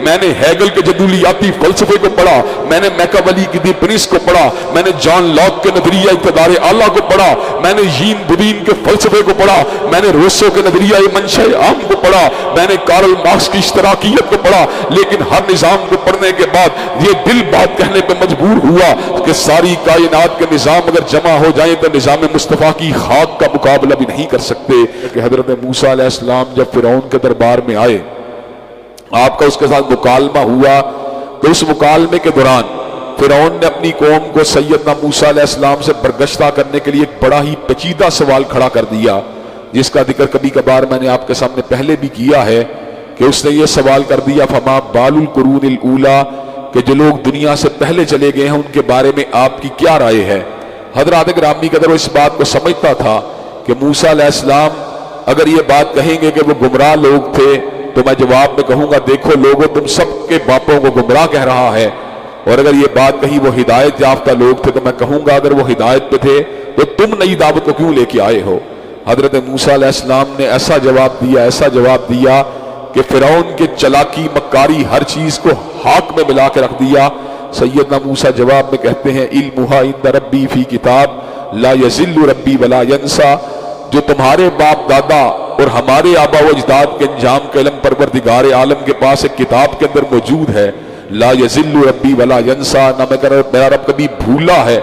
میں نے ہیگل کے جدولیاتی فلسفے کو پڑھا، میں نے میکاولی کی دی پرنس کو پڑھا، میں نے جان لاک کے نظریہ اقتدار اعلیٰ کو پڑھا، میں نے ژین بودین کے فلسفے کو پڑھا، میں نے روسو کے نظریہ منشأ عام کو پڑھا، میں نے کارل مارکس کی اشتراکیت کو پڑھا، لیکن ہر نظام کو پڑھنے کے بعد یہ دل بات کہنے پہ مجبور ہوا کہ ساری کائنات کے نظام اگر جمع ہو جائیں تو نظام مصطفیٰ کی خاک کا مقابلہ بھی نہیں کر سکتے۔ کہ حضرت موسیٰ علیہ السلام جب فرعون کے دربار میں آئے، آپ کا اس کے ساتھ مکالمہ ہوا، تو اس مکالمے کے دوران فرعون نے اپنی قوم کو سیدنا موسیٰ علیہ السلام سے برگشتہ کرنے کے لیے ایک بڑا ہی پیچیدہ سوال کھڑا کر دیا، جس کا ذکر کبھی کبھار میں نے آپ کے سامنے پہلے بھی کیا ہے کہ اس نے یہ سوال کر دیا فما بال القرون الاولیٰ، کہ جو لوگ دنیا سے پہلے چلے گئے ہیں ان کے بارے میں آپ کی کیا رائے ہے۔ حضرات گرامی قدر وہ اس بات کو سمجھتا تھا کہ موسیٰ علیہ السلام اگر یہ بات کہیں گے کہ وہ گمراہ لوگ تھے تو میں جواب میں کہوں گا دیکھو لوگوں تم سب کے باپوں کو گمراہ کہہ رہا ہے، اور اگر یہ بات کہی وہ ہدایت یافتہ لوگ تھے تو میں کہوں گا اگر وہ ہدایت پہ تھے تو تم نئی دعوت کو کیوں لے کے آئے ہو۔ حضرت موسیٰ علیہ السلام نے ایسا جواب دیا کہ فرعون کے چلاکی مکاری ہر چیز کو ہاک میں ملا کے رکھ دیا۔ سیدنا موسیٰ جواب میں کہتے ہیں علمھا عند ربی فی کتاب لا یضل ربی ولا ینسیٰ، جو تمہارے باپ دادا اور ہمارے آبا و اجداد کے انجام کا علم پروردگار عالم کے پاس ایک کتاب کے اندر موجود ہے۔ لا یضل ربی ولا ینسیٰ، نہ میرا رب کبھی بھولا ہے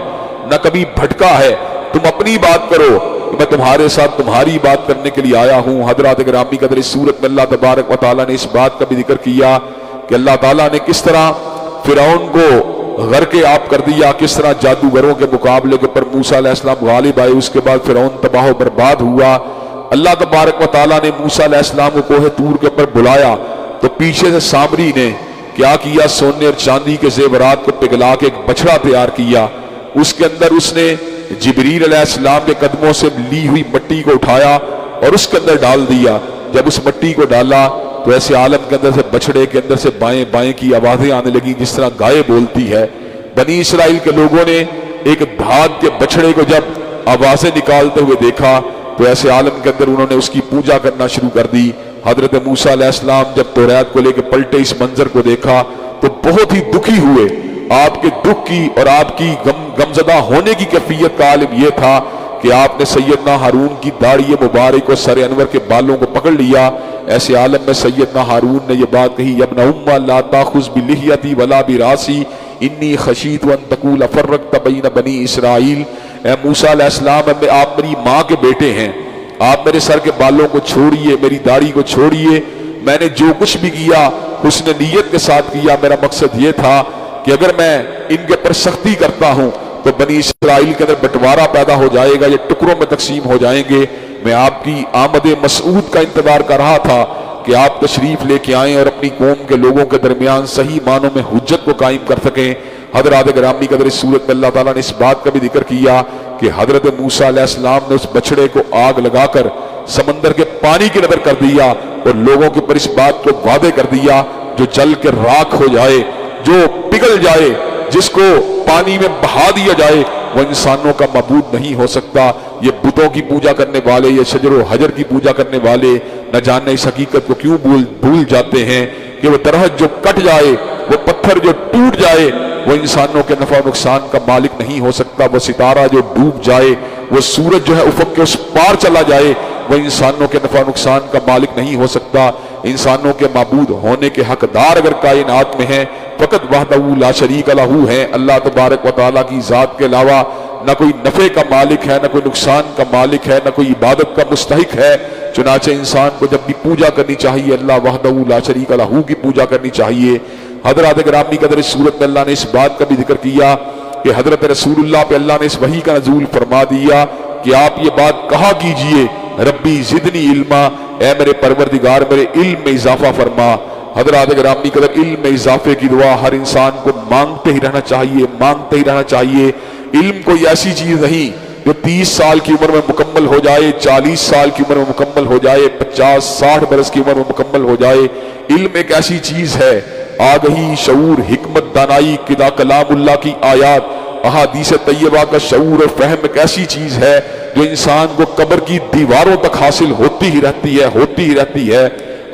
نہ کبھی بھٹکا ہے، تم اپنی بات کرو، میں تمہارے ساتھ تمہاری بات کرنے کے لیے آیا ہوں۔ حضرات گرامی قدر اس صورت میں اللہ تبارک و تعالیٰ نے اس بات کا بھی ذکر کیا کہ اللہ تعالیٰ نے کس طرح فرعون کو غرق آب کر دیا، کس طرح جادوگروں کے مقابلے کے اوپر موسیٰ علیہ السلام غالب آئے، اس کے بعد فرعون تباہ و برباد ہوا۔ اللہ تبارک و تعالیٰ نے موسیٰ علیہ السلام کو کوہ طور کے اوپر بلایا تو پیچھے سے سامری نے کیا کیا، سونے اور چاندی کے زیورات کو پگھلا کے ایک بچڑا تیار کیا، اس کے اندر اس نے جبریل علیہ السلام کے قدموں سے لی ہوئی مٹی کو اٹھایا اور اس کے اندر ڈال دیا۔ جب اس مٹی کو ڈالا تو ایسے عالم کے اندر سے بچڑے کے اندر سے بائیں بائیں کی آوازیں آنے لگیں جس طرح گائے بولتی ہے۔ بنی اسرائیل کے لوگوں نے ایک بھاگ کے بچڑے کو جب آوازیں نکالتے ہوئے دیکھا تو ایسے عالم کے اندر انہوں نے اس کی پوجا کرنا شروع کر دی۔ حضرت موسیٰ علیہ السلام جب توریت کو لے کے پلٹے اس منظر کو دیکھا تو بہت ہی دکھی ہوئے۔ آپ کے دکھ کی اور آپ کی غمزدہ ہونے کی کیفیت کا عالم یہ تھا کہ آپ نے سیدنا ہارون کی داڑھی مبارک کو سر انور کے بالوں کو پکڑ لیا۔ ایسے عالم میں سیدنا ہارون نے یہ بات کہی یا ابن ام لا تاخذ بلحیتی ولا براسی انی خشیت ان تقول فرقت بین بنی اسرائیل، اے موسیٰ علیہ السلام آپ میری ماں کے بیٹے ہیں، آپ میرے سر کے بالوں کو چھوڑیے، میری داڑھی کو چھوڑیے، میں نے جو کچھ بھی کیا حسن نیت کے ساتھ کیا، میرا مقصد یہ تھا کہ اگر میں ان کے پر سختی کرتا ہوں تو بنی اسرائیل کے اندر بٹوارہ پیدا ہو جائے گا، یہ ٹکڑوں میں تقسیم ہو جائیں گے۔ میں آپ کی آمد مسعود کا انتظار کر رہا تھا کہ آپ تشریف لے کے آئیں اور اپنی قوم کے لوگوں کے درمیان صحیح معنوں میں حجت کو قائم کر سکیں۔ حضرات گرامی قدر اس صورت میں اللہ تعالیٰ نے اس بات کا بھی ذکر کیا کہ حضرت موسیٰ علیہ السلام نے اس بچڑے کو آگ لگا کر سمندر کے پانی کی نظر کر دیا اور لوگوں کے اوپر اس بات کو وعدے کر دیا جو جل کے راکھ ہو جائے، جو پگھل جائے، جس کو پانی میں بہا دیا جائے، وہ انسانوں کا معبود نہیں ہو سکتا۔ یہ بتوں کی پوجا کرنے والے، یہ شجر و حجر کی پوجا کرنے والے نہ جاننے اس حقیقت کو کیوں بھول جاتے ہیں کہ وہ درخت جو کٹ جائے، وہ پتھر جو ٹوٹ جائے، وہ انسانوں کے نفع و نقصان کا مالک نہیں ہو سکتا۔ وہ ستارہ جو ڈوب جائے، وہ سورج جو ہے افق کے اس پار چلا جائے، وہ انسانوں کے نفع و نقصان کا مالک نہیں ہو سکتا۔ انسانوں کے معبود ہونے کے حقدار اگر کائنات میں ہیں فقط وحدہ لا شریک لہ ہے، اللہ تبارک و تعالیٰ کی ذات کے علاوہ نہ کوئی نفع کا مالک ہے، نہ کوئی نقصان کا مالک ہے، نہ کوئی عبادت کا مستحق ہے۔ چنانچہ انسان کو جب بھی پوجا کرنی چاہیے اللہ وحدہ لا شریک لہ کی پوجا کرنی چاہیے۔ حضرات گرامی قدر اس صورت میں اللہ نے اس بات کا بھی ذکر کیا کہ حضرت رسول اللہ پہ اللہ نے اس وحی کا نزول فرما دیا کہ آپ یہ بات کہا کیجئے ربی زدنی علما، اے میرے پروردگار میرے علم میں اضافہ فرما۔ حضرات گرامی قدر علم میں اضافے کی دعا ہر انسان کو مانگتے ہی رہنا چاہیے، مانگتے ہی رہنا چاہیے۔ علم کوئی ایسی چیز نہیں جو 30 سال کی عمر میں مکمل ہو جائے، 40 سال کی عمر میں مکمل ہو جائے، 50-60 برس کی عمر میں مکمل ہو جائے۔ علم ایک ایسی چیز ہے، آگہی، شعور، حکمت، دانائی، کلام اللہ کی آیات، احادیث طیبہ کا شعور اور فہم ایک ایسی چیز ہے جو انسان کو قبر کی دیواروں تک حاصل ہوتی ہی رہتی ہے۔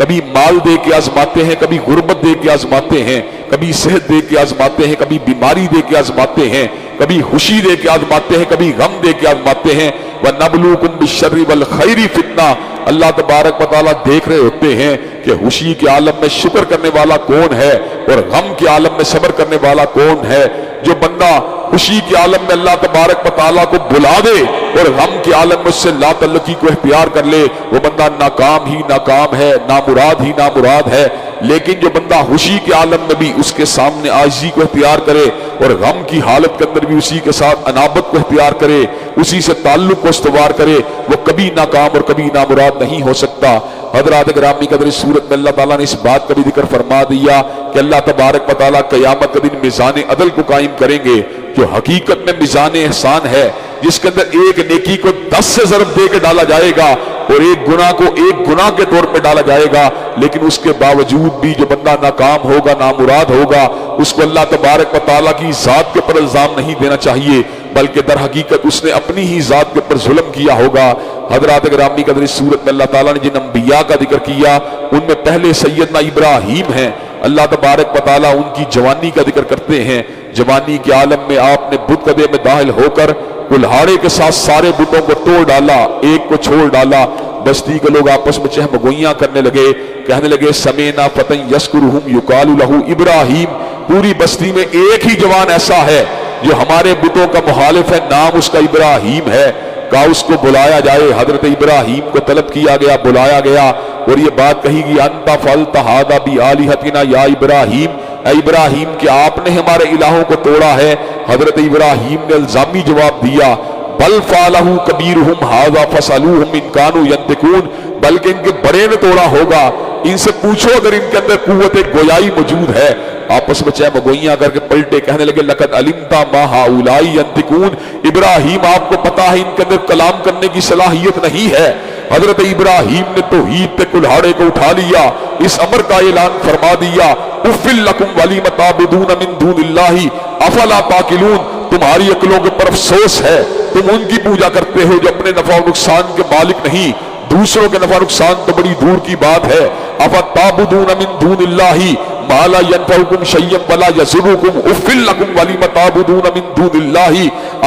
کبھی مال دے کے آزماتے ہیں، کبھی غربت دے کے آزماتے ہیں، کبھی صحت دے کے آزماتے ہیں، کبھی بیماری دے کے آزماتے ہیں، کبھی خوشی دے کے آزماتے ہیں، کبھی غم دے کے آزماتے ہیں۔ وَنَبْلُوكُمْ بِالشَّرِّ وَالْخَيْرِ فِتْنَةً، اللہ تبارک و تعالیٰ دیکھ رہے ہوتے ہیں کہ خوشی کے عالم میں شکر کرنے والا کون ہے اور غم کے عالم میں صبر کرنے والا کون ہے۔ جو بندہ خوشی کے عالم میں اللہ تبارک و تعالیٰ کو بلا دے اور غم کے عالم میں اس سے لا تعلقی کو اختیار کر لے، وہ بندہ ناکام ہی ناکام ہے، نامراد ہی نامراد ہے۔ لیکن جو بندہ خوشی کے عالم میں بھی اس کے سامنے عاجزی کو اختیار کرے اور غم کی حالت کے اندر بھی اسی کے ساتھ انابت کو اختیار کرے، اسی سے تعلق کو استوار کرے، وہ کبھی ناکام اور کبھی نامراد نہیں ہو سکتا۔ حضرات گرامی قدر، اس صورت میں اللہ تعالیٰ نے اس بات کا بھی ذکر فرما دیا کہ اللہ تبارک و تعالیٰ قیامت کے دن میزان عدل کو قائم کریں گے، جو حقیقت میں میزان احسان ہے، جس کے اندر ایک نیکی کو 10 سے ضرب دے کے ڈالا جائے گا اور ایک گناہ کو ایک گناہ کے طور پہ ڈالا جائے گا۔ لیکن اس کے باوجود بھی جو بندہ ناکام ہوگا، نامراد ہوگا، اس کو اللہ تبارک و تعالیٰ کی ذات کے پر الزام نہیں دینا چاہیے، بلکہ در حقیقت اس نے اپنی ہی ذات کے پر ظلم کیا ہوگا۔ حضرات گرامی قدر، اس صورت میں اللہ تعالیٰ نے جن انبیاء کا ذکر کیا ان میں پہلے سیدنا ابراہیم ہیں۔ اللہ تبارک و تعالیٰ ان کی جوانی کا ذکر کرتے ہیں۔ جوانی کے عالم میں آپ نے بت قدے میں داخل ہو کر کلہاڑے کے ساتھ سارے بتوں کو توڑ ڈالا، ایک کو چھوڑ ڈالا۔ بستی کے لوگ آپس میں چہم گوئیاں کرنے لگے، کہنے لگے سمینا فتن یذکرہم یقال لہ ابراہیم۔ پوری بستی میں ایک ہی جوان ایسا ہے جو ہمارے بتوں کا مخالف ہے، نام اس کا ابراہیم ہے، کہا اس کو بلایا جائے۔ حضرت ابراہیم کو طلب کیا گیا، بلایا گیا اور یہ بات کہی گئی انت فعلت ھذا بآلہتنا یا ابراہیم، اے ابراہیم کہ آپ نے ہمارے الہوں کو توڑا ہے۔ حضرت ابراہیم نے الزامی جواب دیا بل فعلہ کبیرہم ھذا فاسألوہم ان کانوا ینطقون، بلکہ ان کے بڑے نے توڑا ہوگا، ان سے پوچھو اگر ان کے اندر قوت گویائی موجود ہے۔ آپس میں چہم گوئیاں کر کے پلٹے، کہنے لگے لقد علمت ما ہؤلاء ینطقون، ابراہیم آپ کو پتا ہے ان کے اندر کلام کرنے کی صلاحیت نہیں ہے۔ حضرت ابراہیم نے توحید پہ کلہاڑے کو اٹھا لیا، اس امر کا اعلان فرما دیا اف لکم ولم تعبدون من دون اللہ افلا تعقلون، تمہاری عقلوں کے پر افسوس ہے، تم ان کی پوجا کرتے ہو جو اپنے نفع و نقصان کے مالک نہیں، دوسروں کے نفع نقصان تو بڑی دور کی بات ہے۔ افتعبدون من دون اللہ ما لا ينفعكم شيئا ولا يضركم اف لكم ولم تعبدون من دون اللہ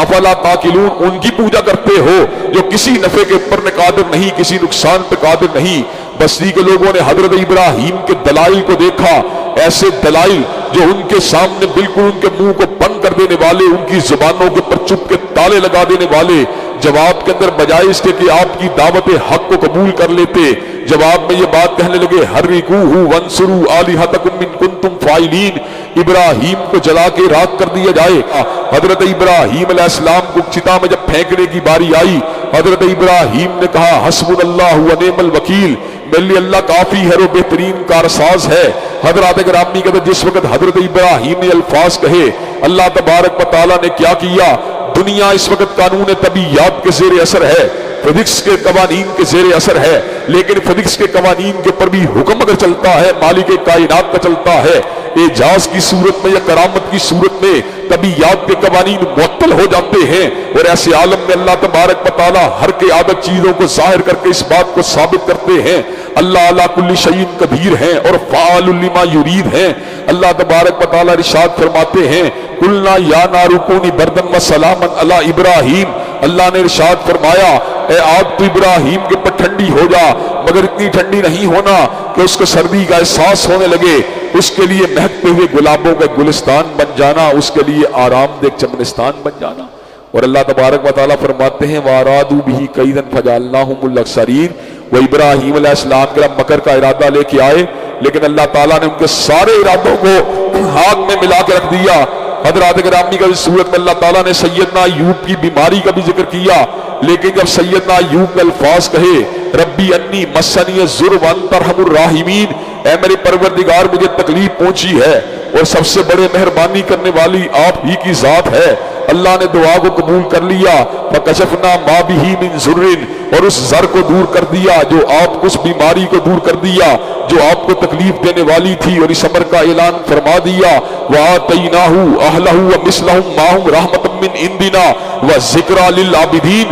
افلا تعقلون، ان کی پوجا کرتے ہو جو کسی نفع کے اوپر قادر نہیں، کسی نقصان پہ قادر نہیں۔ بستی کے لوگوں نے حضرت ابراہیم کے دلائل کو دیکھا، ایسے دلائل جو ان کے سامنے بالکل ان کے منہ کو بند کر دینے والے، ان کی زبانوں کے پر چپ کے تالے لگا دینے والے۔ جواب کے اندر بجائے اس کے کہ آپ کی دعوت حق کو قبول کر لیتے، جواب میں یہ بات کہنے لگے حرقوہ وانصروا آلہتکم ان کنتم فاعلین، ابراہیم کو جلا کے راکھ کر دیا جائے۔ حضرت ابراہیم علیہ السلام کو چتا میں جب پھینکنے کی باری آئی، حضرت ابراہیم نے کہا حسبنا اللہ و نعم الوکیل، میرے لیے اللہ کافی ہے اور بہترین کارساز ہے۔ حضرات گرامی کے جس وقت حضرت ابراہیم نے الفاظ کہے، اللہ تبارک و تعالیٰ نے کیا کیا؟ دنیا اس وقت قانون طبیعیات کے زیر اثر ہے، فزکس کے قوانین کے زیر اثر ہے، لیکن فزکس کے قوانین کے پر بھی حکم اگر چلتا ہے، مالک کائنات کا چلتا ہے، اعجاز کی صورت میں یا کرامت کی صورت میں طبیعیات کے قوانین معطل ہو جاتے ہیں، اور ایسے عالم میں اللہ تبارک و تعالیٰ ہر کے عادت چیزوں کو ظاہر کر کے اس بات کو ثابت کرتے ہیں اللہ علی کل شیء قدیر ہیں اور فعال لما یرید ہیں۔ اللہ تبارک و تعالیٰ ارشاد فرماتے ہیں قلنا یا نار کونی بردن و سلاما علی ابراہیم، اللہ نے ارشاد فرمایا اے آگ تو ابراہیم کے پر ٹھنڈی ہو جا، مگر اتنی ٹھنڈی نہیں ہونا کہ اس کو سردی کا احساس ہونے لگے، اس کے لیے مہکتے ہوئے گلابوں کا گلستان بن جانا، اس کے لیے آرام دہ چمنستان بن جانا۔ اور اللہ تبارک و تعالیٰ فرماتے ہیں وَأَرَادُوا بِهِ كَيْدًا فَجَعَلْنَاهُمُ الْأَخْسَرِينَ، وہ ابراہیم علیہ السلام کے مکر کا ارادہ لے کے آئے، لیکن اللہ تعالیٰ نے ان کے سارے ارادوں کو آگ میں ملا کے رکھ دیا۔ حضرات گرامی کا اس صورت میں اللہ تعالیٰ نے سیدنا ایوب کی بیماری کا بھی ذکر کیا، لیکن جب سیدنا ایوب نے الفاظ کہے ربی انی مسنی الضر وانت ارحم الراحمین، اے میرے پروردگار مجھے تکلیف پہنچی ہے اور سب سے بڑے مہربانی کرنے والی آپ ہی کی ذات ہے، اللہ نے دعا کو قبول کر لیا۔ فکشفنا ما بہ من ضر، اور اس ضر کو دور کر دیا، جو آپ کو اس بیماری کو دور کر دیا جو آپ کو تکلیف دینے والی تھی، اور اس امر کا اعلان فرما دیا وآتیناہ اہلہ ومثلہم معہم رحمۃ من عندنا وذکریٰ للعابدین،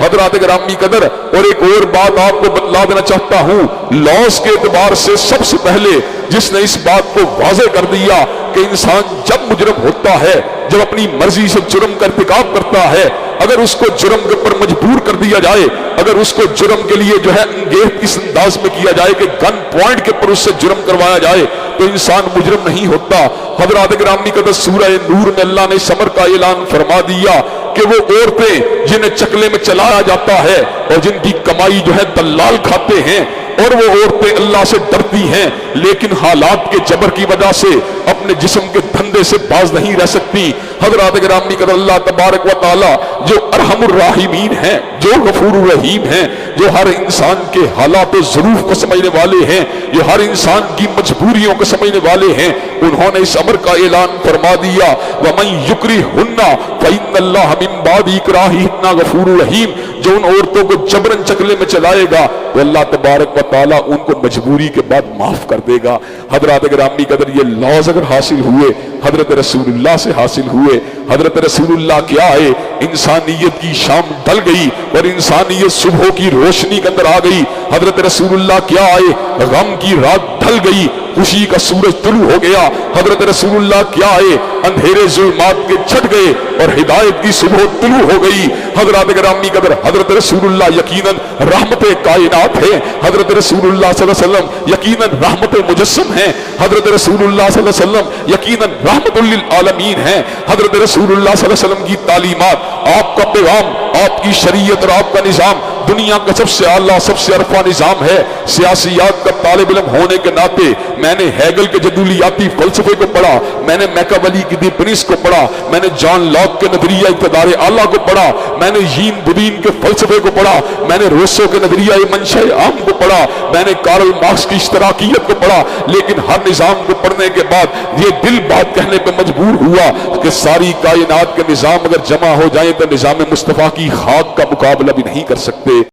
حضرات گرامی قدر، اور ایک اور بات آپ کو بتلا دینا چاہتا ہوں، لوز کے اعتبار سے سب سے پہلے جس نے اس بات کو واضح کر دیا کہ انسان جب مجرم ہوتا ہے، جب اپنی مرضی سے جرم کا ارتکاب کرتا ہے، اگر اس کو جرم کے اوپر مجبور کر دیا جائے، اگر اس کو جرم کے لیے جو ہے انگیخت اس انداز میں کیا جائے کہ گن پوائنٹ کے اوپر اس سے جرم کروایا جائے، تو انسان مجرم نہیں ہوتا۔ حضرات گرامی قدر، سورہ نور میں اللہ نے اس امر کا اعلان فرما دیا کہ وہ عورتیں جنہیں چکلے میں چلایا جاتا ہے اور جن کی کمائی جو ہے دلال کھاتے ہیں، اور وہ عورتیں اللہ سے ڈرتی ہیں لیکن حالات کے جبر کی وجہ سے اپنے جسم کے دھندے سے باز نہیں رہ سکتی۔ حضرات گرامی قدر، اللہ تبارک و تعالی جو ارحم الراحمین ہیں، جو غفور الرحیم ہیں، جو ہر انسان کے حالات و ظروف کو سمجھنے والے ہیں، جو ہر انسان کی مجبوریوں کو سمجھنے والے ہیں، انہوں نے اس امر کا اعلان فرما دیا، وَمَن يُكْرِهُنَّ فَإِنَّ اللَّهَ مِن بَعْدِ إِكْرَاهِهِنَّ غَفُورٌ رَحِيمٌ۔ جو ان عورتوں کو جبرن چکلے میں چلائے گا، وہ اللہ تبارک و تعالیٰ ان کو مجبوری کے بعد معاف کر دے گا۔ حضرات گرامی قدر، یہ لاز اگر حاصل ہوئے، حضرت رسول اللہ سے حاصل ہوئے، حضرت رسول اللہ کیا ہے، انسانیت کی شام ڈل گئی اور انسانیت صبح کی روشنی کے اندر آ گئی۔ حضرت رسول اللہ کیا آئے، غم کی رات ڈھل گئی، خوشی کا سورج طلوع ہو گیا۔ حضرت رسول اللہ کیا آئے، اندھیرے ظلمات کے چھٹ گئے اور ہدایت کی صبح طلوع ہو گئی۔ حضرات گرامی قدر، حضرت رسول اللہ یقیناً رحمت کائنات ہے، حضرت رسول اللہ صلی اللہ علیہ وسلم یقیناً رحمت مجسم ہیں، حضرت رسول اللہ صلی اللہ علیہ وسلم یقیناً رحمت للعالمین ہیں۔ حضرت رسول اللہ صلی اللہ علیہ وسلم کی تعلیمات، آپ کا پیغام، آپ کی شریعت اور آپ کا نظام دنیا کا سب سے اعلیٰ، سب سے عرفہ نظام ہے۔ سیاسیات کا طالب علم ہونے کے ناطے میں نے ہیگل کے جدولیاتی فلسفے کو پڑھا، میں نے میکاولی کی دی پرنس کو پڑھا، میں نے جان لاک کے نظریہ اقتدار اعلیٰ کو پڑھا، میں نے یین بودین کے فلسفے کو پڑھا، میں نے روسو کے نظریہ منشأ عام کو پڑھا، میں نے کارل مارکس کی اشتراکیت کو پڑھا، لیکن ہر نظام کو پڑھنے کے بعد یہ دل بات کہنے پہ مجبور ہوا کہ ساری کائنات کے نظام اگر جمع ہو جائیں تو نظام مصطفیٰ کی خاک کا مقابلہ بھی نہیں کر سکتے۔